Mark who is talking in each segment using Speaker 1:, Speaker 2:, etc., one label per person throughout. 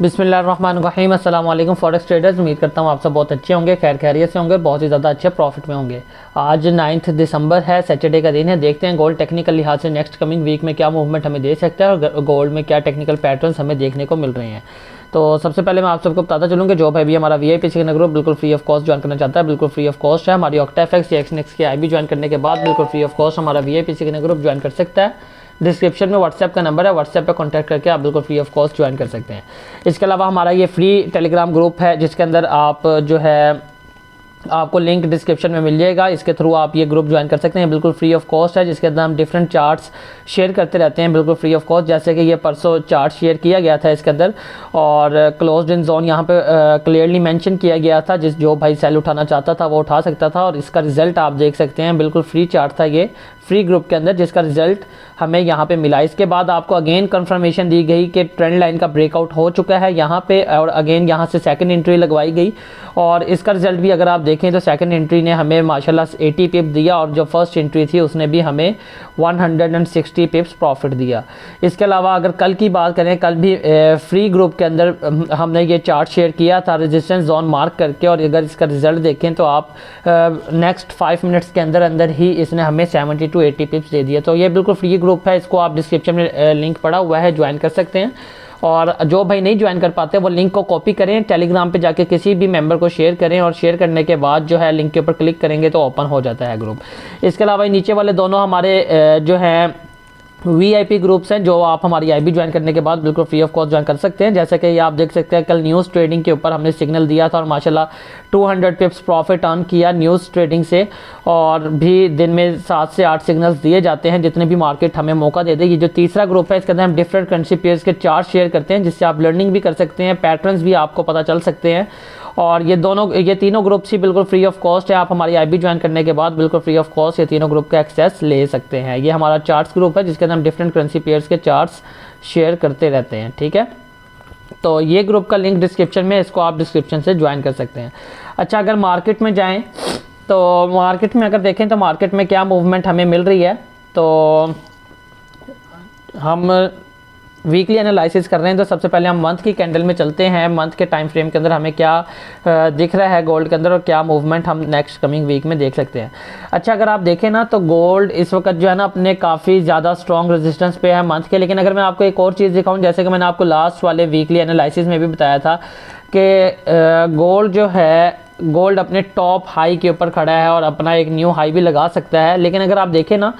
Speaker 1: बिस्मिल्लाहिर्रहमानिर्रहीम अस्सलाम वालेकुम फॉरेक्स ट्रेडर्स। उम्मीद करता हूँ आप सब बहुत अच्छे होंगे, खैर खैरियत से होंगे, बहुत ही ज़्यादा अच्छे प्रॉफिट में होंगे। आज 9 दिसंबर है, सैटरडे का दिन है। देखते हैं गोल्ड टेक्निकल लिहाज से नेक्स्ट कमिंग वीक में क्या मूवमेंट हमें दे सकता है और गोल्ड में क्या टेक्निकल पैटर्न्स हमें देखने को मिल रहे हैं। तो सबसे पहले मैं आप सबको बताता चलूँ कि जो भाई भी हमारा VIP सिग्नल ग्रुप बिल्कुल फ्री ऑफ कॉस्ट ज्वाइन करना चाहता है, बिल्कुल फ्री ऑफ कॉस्ट है। हमारी ऑक्टाफेक्स या XNEX की IB ज्वाइन करने के बाद बिल्कुल फ्री ऑफ कॉस्ट हमारा VIP सिग्नल ग्रुप ज्वाइन कर सकता है। डिस्क्रिप्शन में व्हाट्सएप का नंबर है, व्हाट्सएप पे कांटेक्ट करके आप बिल्कुल फ्री ऑफ कॉस्ट ज्वाइन कर सकते हैं। इसके अलावा हमारा ये फ्री टेलीग्राम ग्रुप है जिसके अंदर आप जो है आपको लिंक डिस्क्रिप्शन में मिल जाएगा, इसके थ्रू आप ये ग्रुप ज्वाइन कर सकते हैं, बिल्कुल फ्री ऑफ कॉस्ट है। जिसके अंदर हम डिफरेंट चार्ट्स शेयर करते रहते हैं बिल्कुल फ्री ऑफ कॉस्ट। जैसे कि ये परसों चार्ट शेयर किया गया था इसके अंदर, और क्लोज्ड इन जोन यहाँ पे क्लियरली मेंशन किया गया था। जो भाई सेल उठाना चाहता था वो उठा सकता था, और इसका रिजल्ट आप देख सकते हैं, बिल्कुल फ्री चार्ट था ये फ्री ग्रुप के अंदर, जिसका रिजल्ट हमें यहाँ पे मिला। इसके बाद आपको अगेन कंफर्मेशन दी गई कि ट्रेंड लाइन का ब्रेकआउट हो चुका है यहाँ पे, और अगेन यहाँ से सेकंड एंट्री लगवाई गई। और इसका रिजल्ट भी अगर आप देखें तो सेकंड एंट्री ने हमें माशाल्लाह 80 पिप दिया, और जो फर्स्ट एंट्री थी उसने भी हमें 160 पिप्स प्रॉफिट दिया। इसके अलावा अगर कल की बात करें, कल भी फ्री ग्रुप के अंदर हमने ये चार्ट शेयर किया था रेजिस्टेंस जोन मार्क करके, और अगर इसका रिजल्ट देखें तो आप नेक्स्ट 5 मिनट्स के अंदर अंदर ही इसने हमें 70 to 80 पिप्स दे दिए। तो ये बिल्कुल फ्री ग्रुप है, इसको आप डिस्क्रिप्शन में लिंक पड़ा हुआ है, ज्वाइन कर सकते हैं। और जो भाई नहीं ज्वाइन कर पाते वो लिंक को कॉपी करें, टेलीग्राम पे जाके किसी भी मेंबर को शेयर करें, और शेयर करने के बाद जो है लिंक के ऊपर क्लिक करेंगे तो ओपन हो जाता है ग्रुप। इसके अलावा नीचे वाले दोनों हमारे जो हैं VIP ग्रुप्स हैं, जो आप हमारी IB ज्वाइन करने के बाद बिल्कुल फ्री ऑफ कॉस्ट ज्वाइन कर सकते हैं। जैसे कि ये आप देख सकते हैं, कल न्यूज़ ट्रेडिंग के ऊपर हमने सिग्नल दिया था और माशाल्लाह 200 पिप्स प्रॉफिट अर्न किया न्यूज़ ट्रेडिंग से। और भी दिन में 7 से 8 सिग्नल्स दिए जाते हैं जितने भी मार्केट हमें मौका दे दे। ये जो तीसरा ग्रुप है इसके अंदर हम डिफरेंट करेंसी पेयर्स के चार्ट शेयर करते हैं, जिससे आप लर्निंग भी कर सकते हैं, पैटर्न्स भी आपको पता चल सकते हैं। और ये तीनों ग्रुप्स ही बिल्कुल फ्री ऑफ कॉस्ट है। आप हमारी IB ज्वाइन करने के बाद बिल्कुल फ्री ऑफ कॉस्ट ये तीनों ग्रुप का एक्सेस ले सकते हैं। ये हमारा चार्ट्स ग्रुप है जिसके अंदर हम डिफरेंट करेंसी पेयर्स के चार्ट्स शेयर करते रहते हैं, ठीक है। तो ये ग्रुप का लिंक डिस्क्रिप्शन में, इसको आप डिस्क्रिप्शन से ज्वाइन कर सकते हैं। अच्छा, अगर मार्केट में जाएँ तो मार्केट में अगर देखें तो मार्केट में क्या मूवमेंट हमें मिल रही है, तो हम वीकली एनालिसिस कर रहे हैं। तो सबसे पहले हम मंथ की कैंडल में चलते हैं, मंथ के टाइम फ्रेम के अंदर हमें क्या दिख रहा है गोल्ड के अंदर, और क्या मूवमेंट हम नेक्स्ट कमिंग वीक में देख सकते हैं। अच्छा, अगर आप देखें ना तो गोल्ड इस वक्त जो है ना अपने काफ़ी ज़्यादा स्ट्रॉन्ग रेजिस्टेंस पे है मंथ के। लेकिन अगर मैं आपको एक और चीज़ दिखाऊं, जैसे कि मैंने आपको लास्ट वाले वीकली एनालिसिस में भी बताया था कि गोल्ड जो है, गोल्ड अपने टॉप हाई के ऊपर खड़ा है और अपना एक न्यू हाई भी लगा सकता है। लेकिन अगर आप देखें ना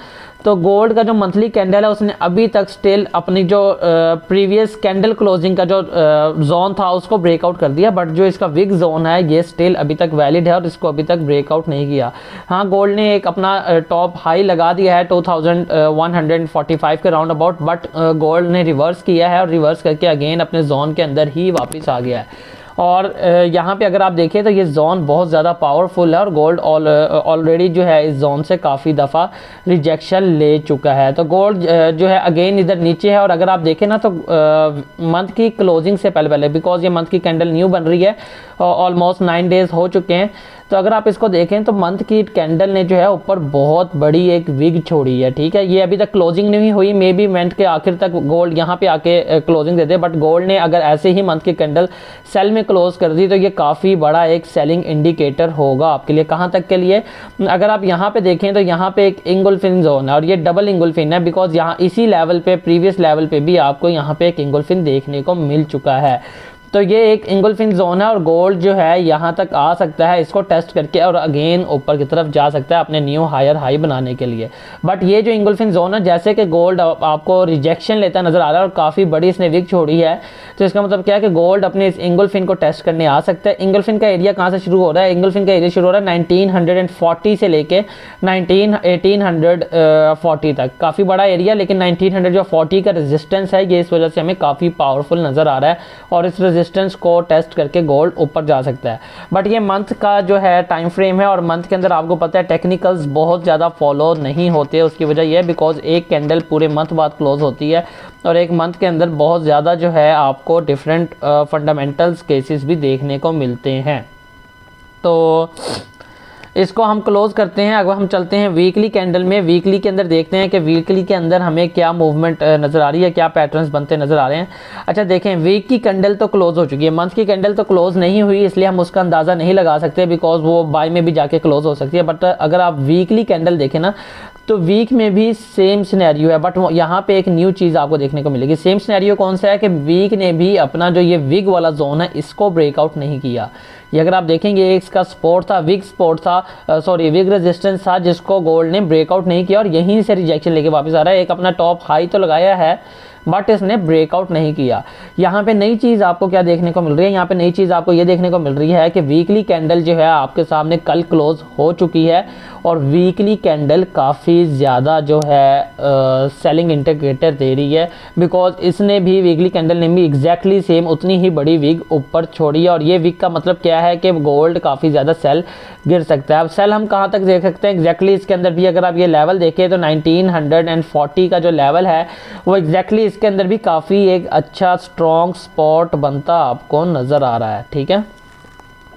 Speaker 1: तो गोल्ड का जो मंथली कैंडल है उसने अभी तक स्टिल अपनी जो प्रीवियस कैंडल क्लोजिंग का जो जोन था उसको ब्रेकआउट कर दिया, बट जो इसका विग जोन है ये स्टिल अभी तक वैलिड है और इसको अभी तक ब्रेकआउट नहीं किया। हाँ, गोल्ड ने एक अपना टॉप हाई लगा दिया है 2145 के राउंड अबाउट, बट गोल्ड ने रिवर्स किया है और रिवर्स करके अगेन अपने जोन के अंदर ही वापस आ गया है। और यहाँ पे अगर आप देखें तो ये जोन बहुत ज़्यादा पावरफुल है, और गोल्ड ऑलरेडी जो है इस जोन से काफ़ी दफ़ा रिजेक्शन ले चुका है। तो गोल्ड जो है अगेन इधर नीचे है। और अगर आप देखें ना तो मंथ की क्लोजिंग से पहले बिकॉज ये मंथ की कैंडल न्यू बन रही है, ऑलमोस्ट 9 डेज हो चुके हैं, तो अगर आप इसको देखें तो मंथ की कैंडल ने जो है ऊपर बहुत बड़ी एक विग छोड़ी है, ठीक है। ये अभी तक क्लोजिंग नहीं हुई, मे बी मंथ के आखिर तक गोल्ड यहाँ पे आके closing they they, but gold ने अगर ऐसे ही मंथ की कैंडल सेल में क्लोज कर दी तो ये काफ़ी बड़ा एक सेलिंग इंडिकेटर होगा आपके लिए। कहाँ तक के लिए, अगर आप यहाँ पे देखें तो यहाँ पे एक इंगुल्फिन जोन है और ये डबल इंगुल्फिन है, बिकॉज यहाँ इसी लेवल पे प्रीवियस लेवल पे भी आपको यहाँ पे एक इंगुल्फिन देखने को मिल चुका है। तो ये एक इंगुल्फिन जोन है और गोल्ड जो है यहाँ तक आ सकता है इसको टेस्ट करके, और अगेन ऊपर की तरफ जा सकता है अपने न्यू हायर हाई बनाने के लिए। बट ये जो इंगुल्फिन जोन है, जैसे कि गोल्ड आपको रिजेक्शन लेता नजर आ रहा है और काफ़ी बड़ी इसने विग छोड़ी है, तो इसका मतलब क्या है कि गोल्ड अपने इस इंगुल्फिन को टेस्ट करने आ सकता है। इंगुल्फिन का एरिया कहाँ से शुरू हो रहा है, इंगुल्फिन का एरिया शुरू हो रहा है 1940 से लेके 1840 तक, काफ़ी बड़ा एरिया। लेकिन 1940 का रेजिस्टेंस है, ये इस वजह से हमें काफ़ी पावरफुल नज़र आ रहा है, और इस रेजिस्टेंस को टेस्ट करके गोल्ड ऊपर जा सकता है। बट ये मंथ का जो है टाइम फ्रेम है, और मंथ के अंदर आपको पता है टेक्निकल्स बहुत ज़्यादा फॉलो नहीं होते। उसकी वजह यह है बिकॉज एक कैंडल पूरे मंथ बाद क्लोज होती है, और एक मंथ के अंदर बहुत ज़्यादा जो है आपको डिफरेंट फंडामेंटल्स केसेस भी देखने को मिलते हैं। तो इसको हम क्लोज करते हैं। अगर हम चलते हैं वीकली कैंडल में, वीकली के अंदर देखते हैं कि वीकली के अंदर हमें क्या मूवमेंट नज़र आ रही है, क्या पैटर्न्स बनते नज़र आ रहे हैं। अच्छा देखें, वीक की कैंडल तो क्लोज हो चुकी है, मंथ की कैंडल तो क्लोज नहीं हुई, इसलिए हम उसका अंदाज़ा नहीं लगा सकते बिकॉज वो बाय में भी जाके क्लोज हो सकती है। बट अगर आप वीकली कैंडल देखें ना, तो वीक में भी सेम सिनेरियो है, बट यहाँ पे एक न्यू चीज़ आपको देखने को मिलेगी। सेम सिनेरियो कौन सा है कि वीक ने भी अपना जो ये विग वाला जोन है इसको ब्रेकआउट नहीं किया। ये अगर आप देखेंगे इसका सपोर्ट था, विग सपोर्ट था, सॉरी विग रेजिस्टेंस था, जिसको गोल्ड ने ब्रेकआउट नहीं किया और यहीं से रिजेक्शन लेके वापस आ रहा है। एक अपना टॉप हाई तो लगाया है बट इसने ब्रेकआउट नहीं किया। यहाँ पे नई चीज़ आपको क्या देखने को मिल रही है, यहाँ पे नई चीज़ आपको ये देखने को मिल रही है कि वीकली कैंडल जो है आपके सामने कल क्लोज हो चुकी है और वीकली कैंडल काफ़ी ज़्यादा जो है सेलिंग इंडिकेटर दे रही है बिकॉज इसने भी वीकली कैंडल ने भी एग्जैक्टली सेम उतनी ही बड़ी विग ऊपर छोड़ी है। और ये विग का मतलब क्या है कि गोल्ड काफ़ी ज़्यादा सेल गिर सकता है। अब सेल हम कहाँ तक देख सकते हैं एग्जैक्टली इसके अंदर भी अगर आप ये लेवल देखें तो 1940 का जो लेवल है वो एग्जैक्टली इसके अंदर भी काफ़ी एक अच्छा स्ट्रॉन्ग स्पॉट बनता आपको नज़र आ रहा है। ठीक है,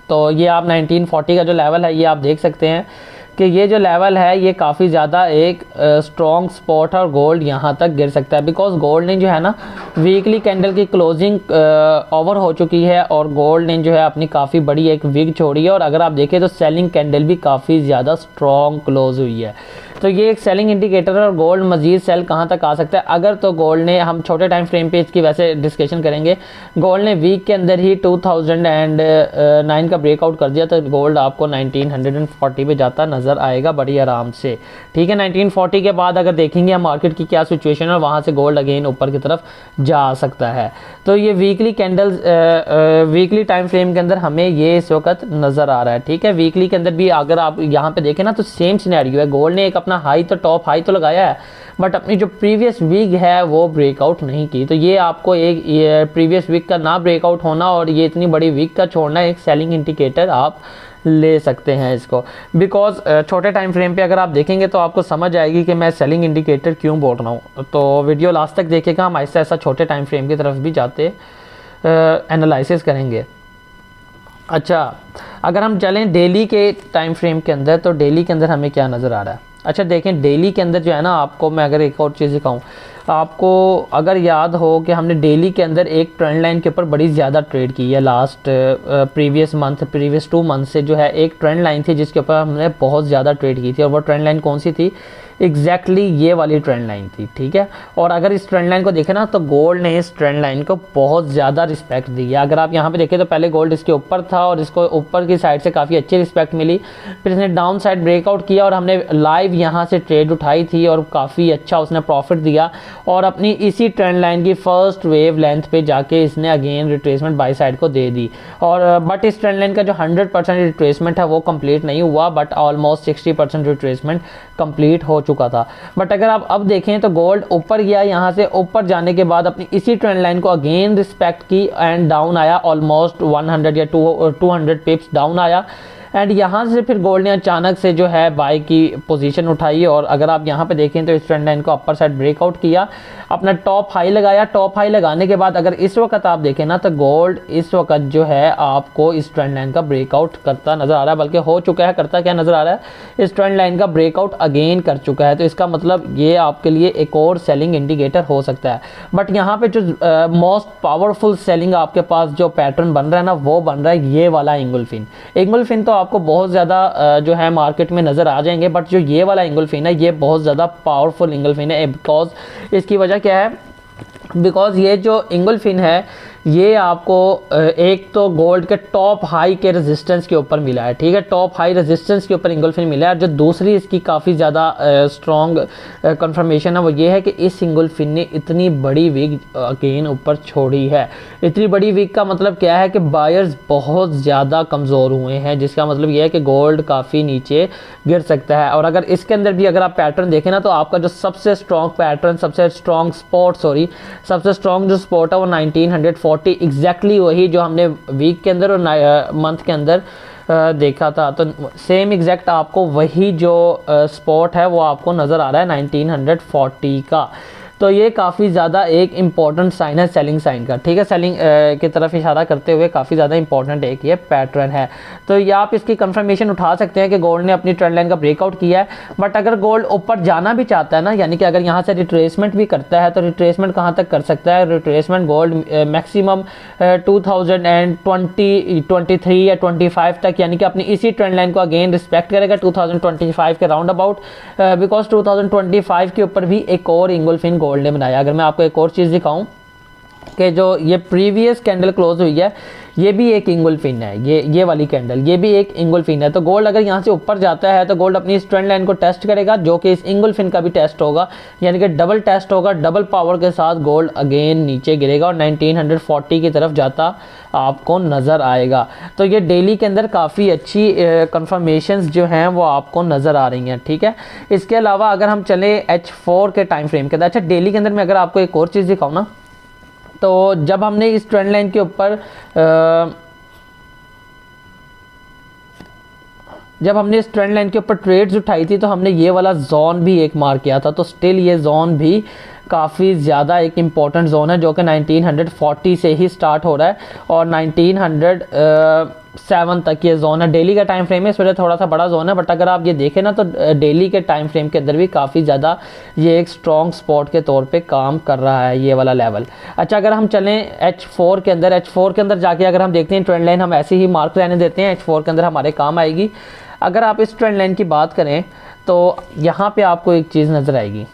Speaker 1: तो ये आप 1940 का जो लेवल है ये आप देख सकते हैं कि ये जो लेवल है ये काफ़ी ज़्यादा एक स्ट्रॉन्ग स्पॉट है और गोल्ड यहाँ तक गिर सकता है बिकॉज गोल्ड ने जो है ना वीकली कैंडल की क्लोजिंग ओवर हो चुकी है और गोल्ड ने जो है अपनी काफ़ी बड़ी एक विग छोड़ी है। और अगर आप देखें तो सेलिंग कैंडल भी काफ़ी ज़्यादा स्ट्रॉन्ग क्लोज हुई है, तो ये एक सेलिंग इंडिकेटर है। और गोल्ड मजीद सेल कहाँ तक आ सकता है, अगर तो गोल्ड ने, हम छोटे टाइम फ्रेम पे इसकी वैसे डिस्कशन करेंगे, गोल्ड ने वीक के अंदर ही 2009 का ब्रेकआउट कर दिया तो गोल्ड आपको 1940 पे जाता नज़र आएगा बड़ी आराम से। ठीक है, 1940 के बाद अगर देखेंगे हम मार्केट की क्या सिचुएशन है, वहाँ से गोल्ड अगेन ऊपर की तरफ जा सकता है। तो ये weekly candles weekly time frame के अंदर हमें ये इस वक्त नज़र आ रहा है। ठीक है, वीकली के अंदर भी अगर आप यहाँ पे देखें ना तो सेम सिनेरियो है, गोल्ड ने एक अपना हाई तो टॉप हाई तो लगाया है बट अपनी जो प्रीवियस वीक है वो ब्रेकआउट नहीं की। तो ये आपको एक प्रीवियस वीक का ना ब्रेकआउट होना और ये इतनी बड़ी वीक का छोड़ना एक सेलिंग इंडिकेटर आप ले सकते हैं इसको बिकॉज छोटे टाइम फ्रेम पे अगर आप देखेंगे तो आपको समझ आएगी कि मैं सेलिंग इंडिकेटर क्यों बोल रहा हूँ। तो वीडियो लास्ट तक देखिएगा, हम ऐसा ऐसा छोटे टाइम फ्रेम की तरफ भी जाते एनालिसिस करेंगे। अच्छा, अगर हम चलें डेली के टाइम फ्रेम के अंदर तो डेली के अंदर हमें क्या नज़र आ रहा है। अच्छा देखें, डेली के अंदर जो है ना, आपको मैं अगर एक और चीज़ दिखाऊं, आपको अगर याद हो कि हमने डेली के अंदर एक ट्रेंड लाइन के ऊपर बड़ी ज़्यादा ट्रेड की है लास्ट प्रीवियस 2 मंथ से जो है एक ट्रेंड लाइन थी जिसके ऊपर हमने बहुत ज़्यादा ट्रेड की थी और वो ट्रेंड लाइन कौन सी थी, एग्जैक्टली ये वाली ट्रेंड लाइन थी। ठीक है, और अगर इस ट्रेंड लाइन को देखें ना तो गोल्ड ने इस ट्रेंड लाइन को बहुत ज़्यादा रिस्पेक्ट दी है। अगर आप यहाँ पे देखें तो पहले गोल्ड इसके ऊपर था और इसको ऊपर की साइड से काफ़ी अच्छी रिस्पेक्ट मिली, फिर इसने डाउन साइड ब्रेकआउट किया और हमने लाइव यहाँ से ट्रेड उठाई थी और काफ़ी अच्छा उसने प्रॉफिट दिया और अपनी इसी ट्रेंड लाइन की फर्स्ट वेव लेंथ पे जाके इसने अगेन रिट्रेसमेंट बाई साइड को दे दी। और बट इस ट्रेंड लाइन का जो 100% रिट्रेसमेंट है वो कंप्लीट नहीं हुआ बट ऑलमोस्ट 60% रिट्रेसमेंट कंप्लीट हो चुका था। बट अगर आप अब देखें तो गोल्ड ऊपर गया, यहाँ से ऊपर जाने के बाद अपनी इसी ट्रेंड लाइन को अगेन रिस्पेक्ट की एंड डाउन आया, ऑलमोस्ट 100 या 200 पिप्स डाउन आया एंड यहाँ से फिर गोल्ड ने अचानक से जो है बाई की पोजीशन उठाई और अगर आप यहाँ पे देखें तो इस ट्रेंड लाइन को अपर साइड ब्रेकआउट किया, अपना टॉप हाई लगाया। टॉप हाई लगाने के बाद अगर इस वक्त आप देखें ना तो गोल्ड इस वक्त जो है आपको इस ट्रेंड लाइन का ब्रेकआउट करता नज़र आ रहा है, बल्कि हो चुका है, करता क्या नज़र आ रहा है, इस ट्रेंड लाइन का ब्रेकआउट अगेन कर चुका है। तो इसका मतलब ये आपके लिए एक और सेलिंग इंडिकेटर हो सकता है। बट यहाँ पे जो मोस्ट पावरफुल सेलिंग आपके पास जो पैटर्न बन रहा है ना वो बन रहा है ये वाला एंगुलफिन तो आपको बहुत ज़्यादा जो है मार्केट में नज़र आ जाएंगे बट जो ये वाला एंगुलफिन है ये बहुत ज़्यादा पावरफुल एंगुलफिन है बिकॉज इसकी वजह क्या है, बिकॉज ये जो एंगुलफिन है ये आपको एक तो गोल्ड के टॉप हाई के रेजिस्टेंस के ऊपर मिला है। ठीक है, टॉप हाई रेजिस्टेंस के ऊपर एंगुलफिन मिला है। जो दूसरी इसकी काफ़ी ज़्यादा स्ट्रॉन्ग कंफर्मेशन है वो ये है कि इस एंगुलफिन ने इतनी बड़ी वीक अगेन ऊपर छोड़ी है। इतनी बड़ी वीक का मतलब क्या है कि बायर्स बहुत ज़्यादा कमज़ोर हुए हैं, जिसका मतलब ये है कि गोल्ड काफ़ी नीचे गिर सकता है। और अगर इसके अंदर भी अगर आप पैटर्न देखें ना तो आपका जो सबसे स्ट्रॉन्ग पैटर्न, सबसे स्ट्रॉन्ग जो स्पॉट है वो 1940 एग्जैक्टली वही जो हमने वीक के अंदर और मंथ के अंदर देखा था। तो सेम एग्जैक्ट आपको वही जो स्पॉट है वो आपको नज़र आ रहा है 1940 का। तो ये काफ़ी ज़्यादा एक इम्पॉर्टेंट साइन है सेलिंग साइन का, ठीक है। सेलिंग की तरफ इशारा करते हुए काफ़ी ज़्यादा इंपॉर्टेंट एक ये पैटर्न है। तो ये आप इसकी कंफर्मेशन उठा सकते हैं कि गोल्ड ने अपनी ट्रेंड लाइन का ब्रेकआउट किया है। बट अगर गोल्ड ऊपर जाना भी चाहता है ना, यानी कि अगर यहाँ से रिट्रेसमेंट भी करता है, तो रिट्रेसमेंट कहाँ तक कर सकता है? रिट्रेसमेंट गोल्ड मैक्सिमम 2020, 23 या 25 तक, यानी कि अपनी इसी ट्रेंड लाइन को अगेन रिस्पेक्ट करेगा 2025 के राउंड अबाउट, बिकॉज 2025 के ऊपर भी एक और इंगुल्फिन गोल्ड ने बनाया। अगर मैं आपको एक और चीज़ दिखाऊं कि जो ये प्रीवियस कैंडल क्लोज हुई है, ये भी एक इंगुल्फिन है, ये वाली कैंडल, ये भी एक इंगुल्फिन है। तो गोल्ड अगर यहाँ से ऊपर जाता है तो गोल्ड अपनी इस ट्रेंड लाइन को टेस्ट करेगा, जो कि इस इंगुल्फिन का भी टेस्ट होगा, यानी कि डबल टेस्ट होगा। डबल पावर के साथ गोल्ड अगेन नीचे गिरेगा और 1940 की तरफ जाता आपको नज़र आएगा। तो ये डेली के अंदर काफ़ी अच्छी कंफर्मेशंस जो हैं वो आपको नज़र आ रही हैं, ठीक है। इसके अलावा अगर हम चले H4 के टाइम फ्रेम के अंदर, अच्छा डेली के अंदर मैं अगर आपको एक और चीज़ दिखाऊँ ना, तो जब हमने इस ट्रेंड लाइन के ऊपर ट्रेड्स उठाई थी, तो हमने ये वाला जोन भी एक मार्क किया था। तो स्टिल ये जोन भी काफ़ी ज़्यादा एक इम्पॉर्टेंट जोन है, जो कि 1940 से ही स्टार्ट हो रहा है और 1907 तक ये जोन है। डेली का टाइम फ्रेम है, इस वजह थोड़ा सा बड़ा जोन है, बट अगर आप ये देखें ना तो डेली के टाइम फ्रेम के अंदर भी काफ़ी ज़्यादा ये एक स्ट्रॉन्ग स्पॉट के तौर पे काम कर रहा है ये वाला लेवल। अच्छा, अगर हम चलें H4 के अंदर जाके अगर हम देखते हैं ट्रेंड लाइन, हम ऐसे ही मार्क रहने देते हैं, H4 के अंदर हमारे काम आएगी। अगर आप इस ट्रेंड लाइन की बात करें तो यहाँ पे आपको एक चीज़ नज़र आएगी।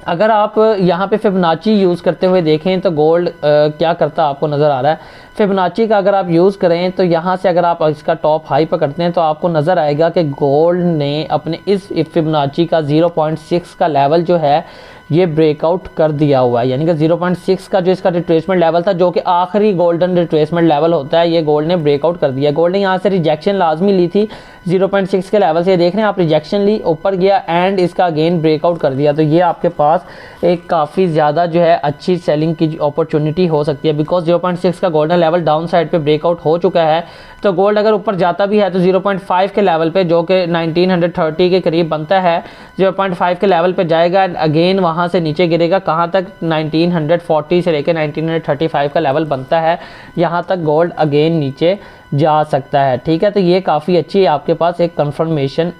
Speaker 1: अगर आप यहाँ पे फिबोनाची यूज़ करते हुए देखें तो गोल्ड क्या करता आपको नज़र आ रहा है। फिबोनाची का अगर आप यूज़ करें तो यहाँ से अगर आप इसका टॉप हाई पकड़ते हैं तो आपको नज़र आएगा कि गोल्ड ने अपने इस फिबोनाची का 0.6 का लेवल जो है ये ब्रेकआउट कर दिया हुआ है, यानी कि 0.6 का जो इसका रिट्रेसमेंट लेवल था, जो कि आखिरी गोल्डन रिट्रेसमेंट लेवल होता है, ये गोल्ड ने ब्रेकआउट कर दिया। गोल्ड ने यहाँ से रिजेक्शन लाजमी ली थी 0.6 के लेवल से, देख रहे हैं आप, रिजेक्शन ली, ऊपर गया एंड इसका अगेन ब्रेकआउट कर दिया। तो ये आपके पास एक काफ़ी ज़्यादा जो है अच्छी सेलिंग की अपॉर्चुनिटी हो सकती है, बिकॉज 0.6 का गोल्डन लेवल डाउन साइड पे ब्रेकआउट हो चुका है। तो गोल्ड अगर ऊपर जाता भी है तो 0.5 के लेवल पे, जो कि 1930 के करीब बनता है, 0.5 के लेवल पे जाएगा, अगेन वहाँ से नीचे गिरेगा, कहाँ तक? 1940 से लेकर 1935 का लेवल बनता है, यहाँ तक गोल्ड अगेन नीचे जा सकता है, ठीक है। तो ये काफ़ी अच्छी आपके पास एक कंफर्मेशन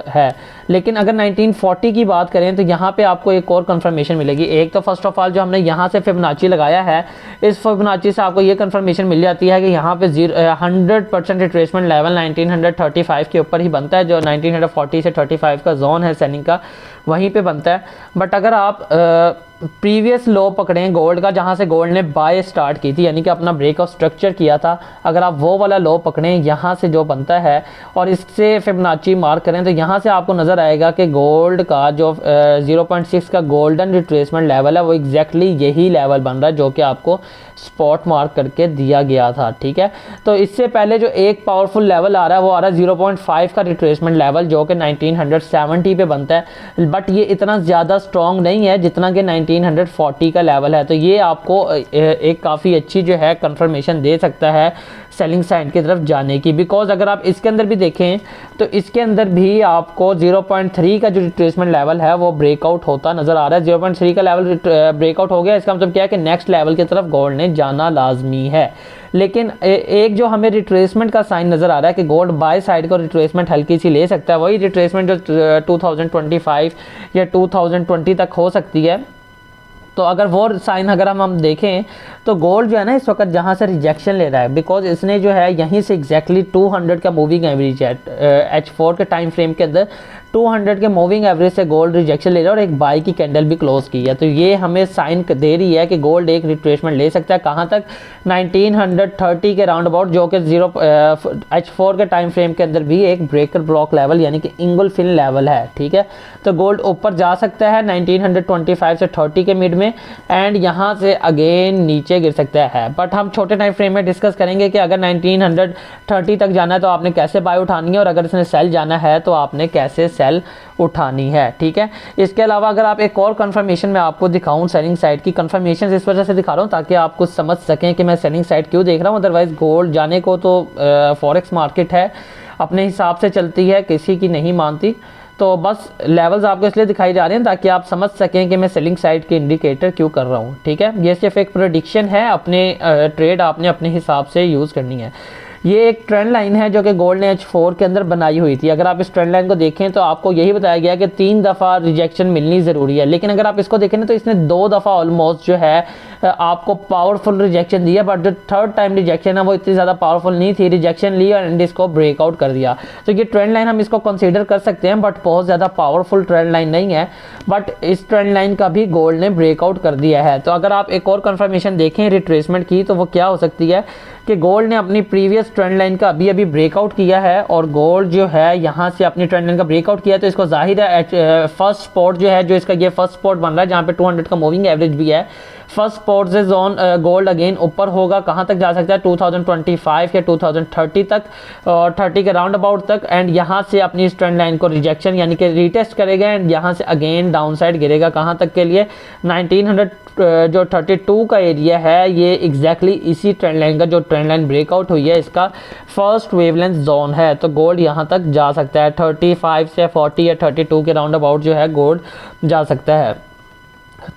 Speaker 1: है। लेकिन अगर 1940 की बात करें तो यहाँ पे आपको एक और कंफर्मेशन मिलेगी। एक तो फर्स्ट ऑफ ऑल जो हमने यहाँ से फिबोनाची लगाया है, इस फिबोनाची से आपको ये कंफर्मेशन मिल जाती है कि यहाँ पे 100% रिट्रेसमेंट लेवल 1935 के ऊपर ही बनता है, जो 1940 से 35 का जोन है सेलिंग का, वहीं पे बनता है। बट अगर आप प्रीवियस लो पकड़ें गोल्ड का, जहां से गोल्ड ने बाय स्टार्ट की थी, यानी कि अपना ब्रेकआउट स्ट्रक्चर किया था, अगर आप वो वाला लो पकड़ें यहां से जो बनता है और इससे फिबोनाची मार्क करें, तो यहां से आपको नज़र आएगा कि गोल्ड का जो 0.6 का गोल्डन रिट्रेसमेंट लेवल है वो एग्जैक्टली यही लेवल बन रहा है जो कि आपको स्पॉट मार्क करके दिया गया था, ठीक है। तो इससे पहले जो एक पावरफुल लेवल आ रहा है वो आ रहा है 0.5 का रिट्रेसमेंट लेवल, जो कि 1970 पे बनता है, बट ये इतना ज़्यादा स्ट्रॉन्ग नहीं है जितना कि 1940 का लेवल है। तो ये आपको एक काफ़ी अच्छी जो है कंफर्मेशन दे सकता है सेलिंग साइड की तरफ जाने की, बिकॉज अगर आप इसके अंदर भी देखें तो इसके अंदर भी आपको 0.3 का जो रिट्रेसमेंट लेवल है वो ब्रेकआउट होता नज़र आ रहा है। 0.3 का लेवल ब्रेकआउट हो गया, इसका मतलब क्या है कि नेक्स्ट लेवल की तरफ गोल्ड ने जाना लाजमी है। लेकिन एक जो हमें रिट्रेसमेंट का साइन नज़र आ रहा है कि गोल्ड बाय साइड को रिट्रेसमेंट हल्की सी ले सकता है, वही रिट्रेसमेंट जो 2025 या 2020 तक हो सकती है। तो अगर वो साइन अगर हम देखें तो गोल्ड जो है ना इस वक्त जहाँ से रिजेक्शन ले रहा है, बिकॉज इसने जो है यहीं से एग्जैक्टली 200 का मूविंग एवरेज है H4 के टाइम फ्रेम के अंदर 200 के मूविंग एवरेज से गोल्ड रिजेक्शन ले रहा है और एक बाई की कैंडल भी क्लोज की है। तो ये हमें साइन दे रही है कि गोल्ड एक रिट्रेसमेंट ले सकता है, कहाँ तक? 1930 के राउंड अबाउट, जो कि H4 के टाइम फ्रेम के अंदर भी एक ब्रेकर ब्लॉक लेवल यानी कि इंगुल्फिन लेवल है, ठीक है। तो गोल्ड ऊपर जा सकता है 1925 से 30 के मिड में एंड यहाँ से अगेन नीचे गिर सकता है। बट हम छोटे टाइम फ्रेम में डिस्कस करेंगे कि अगर 1930 तक जाना है तो आपने कैसे बाय उठानी है और अगर इसने सेल जाना है तो आपने कैसे सेल उठानी है, ठीक है। इसके अलावा अगर आप एक और कंफर्मेशन में आपको दिखाऊं सेलिंग साइड की कंफर्मेशन इस वजह से दिखा रहा हूं ताकि आप कुछ समझ सकें कि मैं सेलिंग साइड क्यों देख रहा हूं। अदरवाइज गोल्ड जाने को तो फॉरेक्स मार्केट है, अपने हिसाब से चलती है, किसी की नहीं मानती। तो बस लेवल्स आपको इसलिए दिखाई जा रहे हैं ताकि आप समझ सकें कि मैं सेलिंग साइड के इंडिकेटर क्यों कर रहा हूँ, ठीक है। ये सिर्फ एक प्रेडिक्शन है, अपने ट्रेड आपने अपने हिसाब से यूज़ करनी है। ये एक ट्रेंड लाइन है जो कि गोल्ड ने H4 के अंदर बनाई हुई थी। अगर आप इस ट्रेंड लाइन को देखें तो आपको यही बताया गया कि 3 दफ़ा रिजेक्शन मिलनी ज़रूरी है, लेकिन अगर आप इसको देखें ना तो इसने 2 दफ़ा ऑलमोस्ट जो है आपको पावरफुल रिजेक्शन दिया, बट जो थर्ड टाइम रिजेक्शन है वो इतनी ज़्यादा पावरफुल नहीं थी। रिजेक्शन ली और इसको ब्रेकआउट कर दिया। तो ये ट्रेंड लाइन हम इसको कंसीडर कर सकते हैं, बट बहुत ज़्यादा पावरफुल ट्रेंड लाइन नहीं है। बट इस ट्रेंड लाइन का भी गोल्ड ने ब्रेकआउट कर दिया है। तो अगर आप एक और कंफर्मेशन देखें रिट्रेसमेंट की, तो वो क्या हो सकती है कि गोल्ड ने अपनी प्रीवियस ट्रेंड लाइन का अभी ब्रेकआउट किया है, और गोल्ड जो है यहाँ से अपनी ट्रेंड लाइन का ब्रेकआउट किया, तो इसको जाहिर है फर्स्ट स्पॉट जो है, जो इसका ये फर्स्ट स्पॉट बन रहा है जहाँ पे 200 का मूविंग एवरेज भी है, फर्स्ट स्पॉट से जोन गोल्ड अगेन ऊपर होगा। कहाँ तक जा सकता है? 2025 या 2030 तक, और 30 के राउंड अबाउट तक। एंड यहाँ से अपनी इस ट्रेंड लाइन को रिजेक्शन यानी कि रीटेस्ट करेगा, एंड यहाँ से अगेन डाउन साइड गिरेगा। कहाँ तक के लिए? 1900 जो 32 का एरिया है, ये एग्जैक्टली इसी ट्रेंड लाइन का, जो ट्रेंड लाइन ब्रेकआउट हुई है, इसका फर्स्ट वेवलेंथ जोन है। तो गोल्ड यहाँ तक जा सकता है, 35 से 40 या 32 के राउंड अबाउट जो है गोल्ड जा सकता है।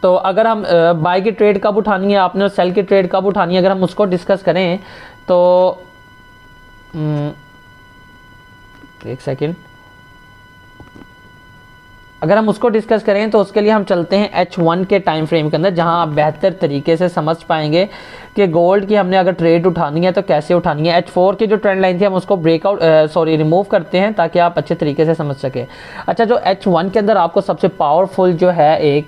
Speaker 1: तो अगर हम बाय की ट्रेड कब उठानी है आपने और सेल की ट्रेड कब उठानी है, अगर हम उसको डिस्कस करें तो एक सेकेंड, अगर हम उसको डिस्कस करें तो उसके लिए हम चलते हैं H1 के टाइम फ्रेम के अंदर, जहां आप बेहतर तरीके से समझ पाएंगे कि गोल्ड की हमने अगर ट्रेड उठानी है तो कैसे उठानी है। H4 की जो ट्रेंड लाइन थी हम उसको रिमूव करते हैं ताकि आप अच्छे तरीके से समझ सकें। अच्छा, जो H1 के अंदर आपको सबसे पावरफुल जो है एक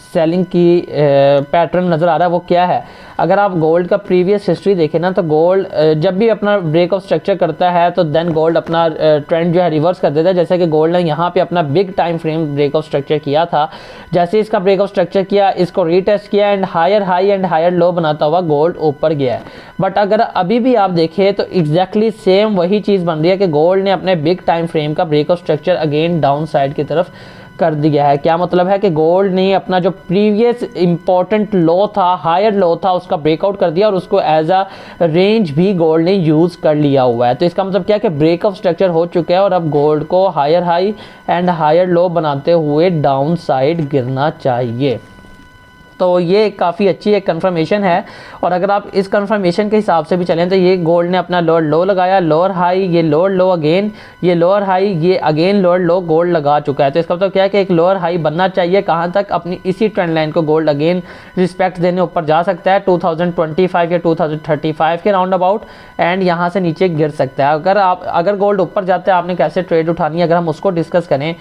Speaker 1: सेलिंग की पैटर्न नज़र आ रहा है, वो क्या है? अगर आप गोल्ड का प्रीवियस हिस्ट्री देखें ना, तो गोल्ड जब भी अपना ब्रेक ऑफ स्ट्रक्चर करता है तो देन गोल्ड अपना ट्रेंड जो है रिवर्स कर देता है। जैसे कि गोल्ड ने यहाँ पे अपना big time frame break of structure किया था, जैसे इसका ब्रेक ऑफ स्ट्रक्चर किया, इसको रीटेस्ट किया, and higher high and higher low बनाता हुआ गोल्ड ऊपर गया है। बट अगर अभी भी आप देखें तो एग्जैक्टली सेम वही चीज़ बन रही है कि गोल्ड ने अपने बिग टाइम फ्रेम का break of structure again down side की तरफ कर दिया है। क्या मतलब है कि गोल्ड ने अपना जो प्रीवियस इंपॉर्टेंट लो था, हायर लो था, उसका ब्रेकआउट कर दिया और उसको एज अ रेंज भी गोल्ड ने यूज़ कर लिया हुआ है। तो इसका मतलब क्या है कि ब्रेक ऑफ स्ट्रक्चर हो चुका है और अब गोल्ड को higher high and higher low बनाते हुए डाउन साइड गिरना चाहिए। तो ये काफ़ी अच्छी एक कंफर्मेशन है। और अगर आप इस कंफर्मेशन के हिसाब से भी चलें तो ये गोल्ड ने अपना लोअर लो लगाया, लोअर हाई, ये लोअर लो अगेन, ये लोअर हाई, ये अगेन लोअर लो गोल्ड लगा चुका है। तो इसका मतलब क्या है कि एक लोअर हाई बनना चाहिए। कहाँ तक? अपनी इसी ट्रेंड लाइन को गोल्ड अगेन रिस्पेक्ट देने ऊपर जा सकता है 2025 या 2035 के राउंड अबाउट, एंड यहाँ से नीचे गिर सकता है। अगर गोल्ड ऊपर जाता है आपने कैसे ट्रेड उठानी है, अगर हम उसको डिस्कस करें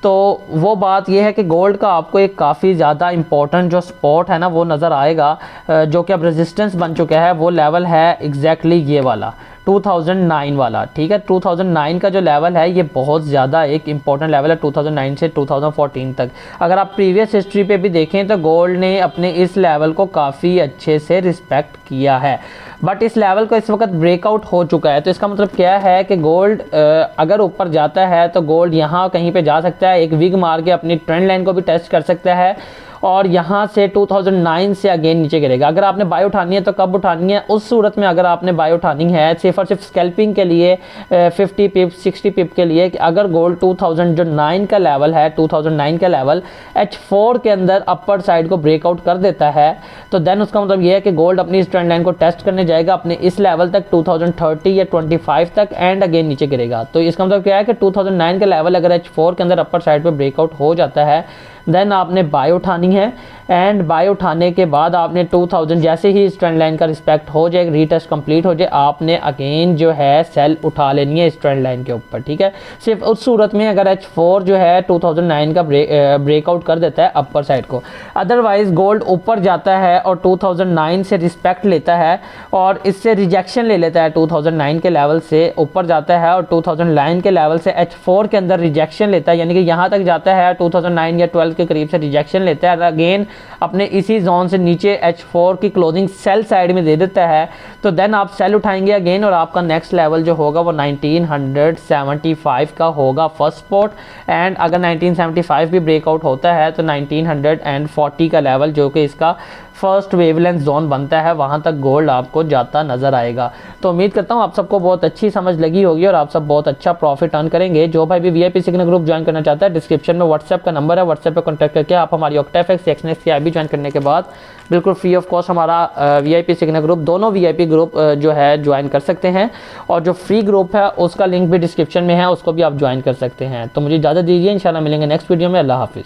Speaker 1: तो वो बात ये है कि गोल्ड का आपको एक काफ़ी ज़्यादा इंपॉर्टेंट जो स्पॉट है ना वो नज़र आएगा, जो कि अब रेजिस्टेंस बन चुका है। वो लेवल है एग्जैक्टली ये वाला 2009 वाला, ठीक है। 2009 का जो लेवल है ये बहुत ज़्यादा एक इंपॉर्टेंट लेवल है 2009 से 2014 तक। अगर आप प्रीवियस हिस्ट्री पे भी देखें तो गोल्ड ने अपने इस लेवल को काफ़ी अच्छे से रिस्पेक्ट किया है, बट इस लेवल को इस वक्त ब्रेकआउट हो चुका है। तो इसका मतलब क्या है कि गोल्ड अगर ऊपर जाता है तो गोल्ड यहाँ कहीं पे जा सकता है, एक विग मार के अपनी ट्रेंड लाइन को भी टेस्ट कर सकता है, और यहाँ से 2009 से अगेन नीचे गिरेगा। अगर आपने बाय उठानी है तो कब उठानी है? उस सूरत में अगर आपने बाय उठानी है सिर्फ और सिर्फ स्कैल्पिंग के लिए, 50 पिप 60 पिप के लिए, अगर गोल्ड 2009 का लेवल है, 2009 का लेवल H4 के अंदर अपर साइड को ब्रेकआउट कर देता है, तो देन उसका मतलब ये है कि गोल्ड अपनी इस ट्रेंड लाइन को टेस्ट करने जाएगा अपने इस लेवल तक 2030 या 25 तक, एंड अगेन नीचे गिरेगा। तो इसका मतलब क्या है कि 2009 का लेवल अगर H4 के अंदर अपर साइड पे ब्रेकआउट हो जाता है देन आपने बाय उठानी है, एंड बाय उठाने के बाद आपने 2000 जैसे ही इस ट्रेंड लाइन का रिस्पेक्ट हो जाए, रीटेस्ट कंप्लीट हो जाए, आपने अगेन जो है सेल उठा लेनी है इस ट्रेंड लाइन के ऊपर, ठीक है। सिर्फ उस सूरत में अगर H4 जो है 2009 का ब्रेकआउट कर देता है अपर साइड को। अदरवाइज गोल्ड ऊपर जाता है और 2009 से रिस्पेक्ट लेता है और इससे रिजेक्शन ले लेता है, 2009 के लेवल से ऊपर जाता है और 2009 के लेवल से H4 के अंदर रिजेक्शन लेता है, यानी कि यहाँ तक जाता है 2009 या 12 के करीब से रिजेक्शन लेता है, अगेन अपने इसी जोन से नीचे H4 की क्लोजिंग सेल साइड में दे देता है, तो देन आप सेल उठाएंगे अगेन और आपका नेक्स्ट लेवल जो होगा वो 1975 का होगा फर्स्ट स्पॉट। एंड अगर 1975 भी ब्रेकआउट होता है तो 1940 का लेवल जो कि इसका फर्स्ट वेवलेंथ जोन बनता है वहाँ तक गोल्ड आपको जाता नज़र आएगा। तो उम्मीद करता हूँ आप सबको बहुत अच्छी समझ लगी होगी और आप सब बहुत अच्छा प्रॉफिट अर्न करेंगे। जो भाई भी वीआईपी सिग्नल ग्रुप ज्वाइन करना चाहता है, डिस्क्रिप्शन में व्हाट्सएप का नंबर है, व्हाट्सएप पे कॉन्टैक्ट करके आप हमारी ऑक्टेफेक्स एक्सनेक्स की IB ज्वाइन करने के बाद बिल्कुल फ्री ऑफ कॉस्ट हमारा वीआईपी सिग्नल ग्रुप, दोनों वीआईपी ग्रुप जो है ज्वाइन कर सकते हैं। और जो फ्री ग्रुप है उसका लिंक भी डिस्क्रिप्शन में है, उसको भी आप ज्वाइन कर सकते हैं। तो मुझे इजाज़त दीजिए, इंशाल्लाह मिलेंगे नेक्स्ट वीडियो में। अल्लाह हाफिज़।